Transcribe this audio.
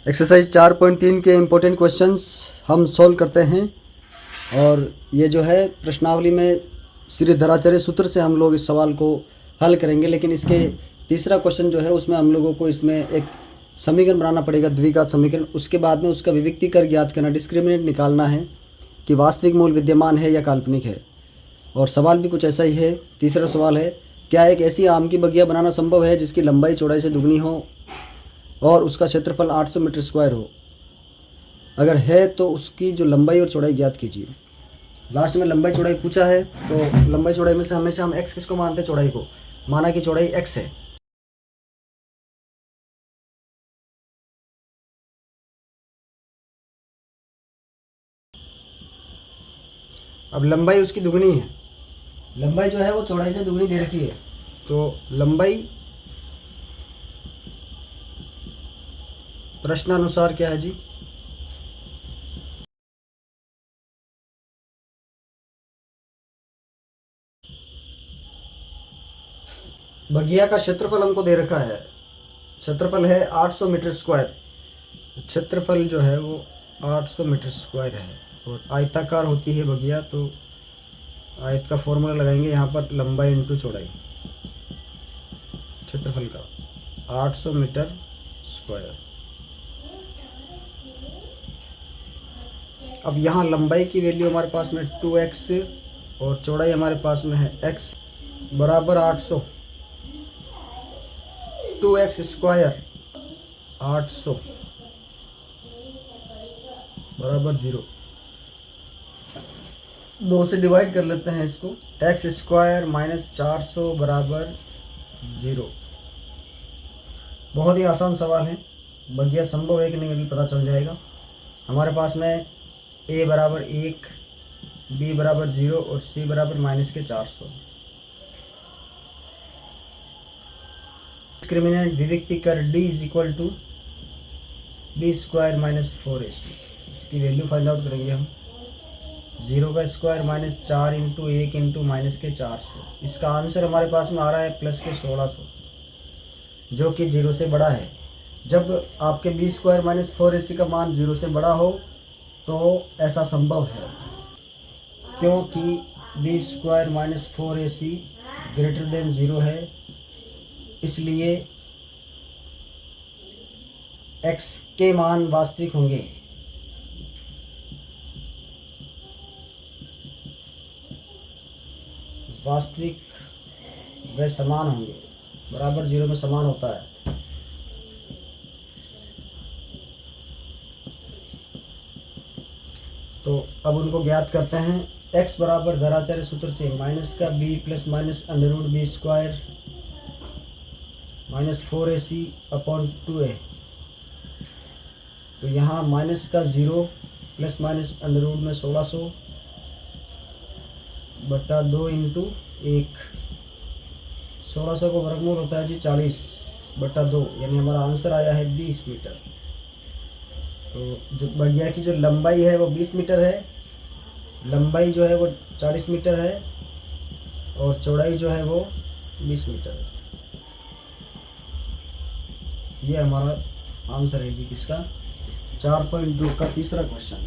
Exercise 4.3 के important questions हम solve करते हैं। और ये जो है प्रश्नावली में श्री धराचार्य सूत्र से हम लोग इस सवाल को हल करेंगे। लेकिन इसके तीसरा क्वेश्चन जो है उसमें हम लोगों को इसमें एक समीकरण बनाना पड़ेगा, द्विघात समीकरण। उसके बाद में उसका विविक्तीकर ज्ञात करना, डिस्क्रिमिनेंट निकालना है कि वास्तविक मूल विद्यमान है या काल्पनिक है। और सवाल भी कुछ ऐसा ही है। तीसरा सवाल है, क्या एक ऐसी आम की बगिया बनाना संभव है जिसकी लंबाई चौड़ाई से दुगनी हो और उसका क्षेत्रफल 800 मीटर स्क्वायर हो? अगर है तो उसकी जो लंबाई और चौड़ाई ज्ञात कीजिए। लास्ट में लंबाई चौड़ाई पूछा है, तो लंबाई चौड़ाई में से हमेशा हम x किसको मानते हैं? चौड़ाई को। माना कि चौड़ाई x है। अब लंबाई उसकी दुगनी है, लंबाई जो है वो चौड़ाई से दुगनी दे रखी है, तो लंबाई प्रश्नानुसार क्या है जी? बगिया का क्षेत्रफल हमको दे रखा है, क्षेत्रफल है 800 मीटर स्क्वायर। क्षेत्रफल जो है वो 800 मीटर स्क्वायर है और आयताकार होती है बगिया, तो आयत का फॉर्मूला लगाएंगे यहाँ पर, लंबाई इंटू चौड़ाई, क्षेत्रफल का 800 मीटर स्क्वायर। अब यहाँ लंबाई की वैल्यू हमारे पास में 2x और चौड़ाई हमारे पास में है x बराबर 800। 2x स्क्वायर 800 बराबर 0। 2 से डिवाइड कर लेते हैं इसको। x स्क्वायर माइनस 400 बराबर 0। बहुत ही आसान सवाल है। बगिया संभव है कि नहीं अभी पता चल जाएगा। हमारे पास में a बराबर 1, b बराबर 0 और c बराबर माइनस के 400। डिस्क्रिमिनेंट विविक्ति कर d is equal to b square minus 4ac। इसकी वैल्यू फाइंड आउट करेंगे हम। 0 का square minus 4 into 1 into minus के 400। इसका आंसर हमारे पास में आ रहा है प्लस के 1600, जो कि 0 से बड़ा है। जब आपके b स्क्वायर माइनस 4ac का मान 0 से बड़ा हो तो ऐसा संभव है, क्योंकि b square minus 4ac greater than 0 है। इसलिए x के मान वास्तविक होंगे। वास्तविक व समान होंगे, बराबर 0 में समान होता है। तो अब उनको ज्ञात करते हैं। x बराबर धराचार्य सूत्र से माइनस का b plus minus under root b square minus 4ac upon 2a। तो यहाँ माइनस का 0 प्लस माइनस अंडर रूट में 1600 बटा 2 इंटू 1। 1600 को वर्गमूल होता है जी 40 बटा 2, यानी हमारा आंसर आया है 20 मीटर। तो जो बगिया की जो लंबाई है वो 20 मीटर है, लंबाई जो है वो 40 मीटर है और चौड़ाई जो है वो 20 मीटर है। ये हमारा आंसर है जी किसका? 4.2 का तीसरा क्वेश्चन।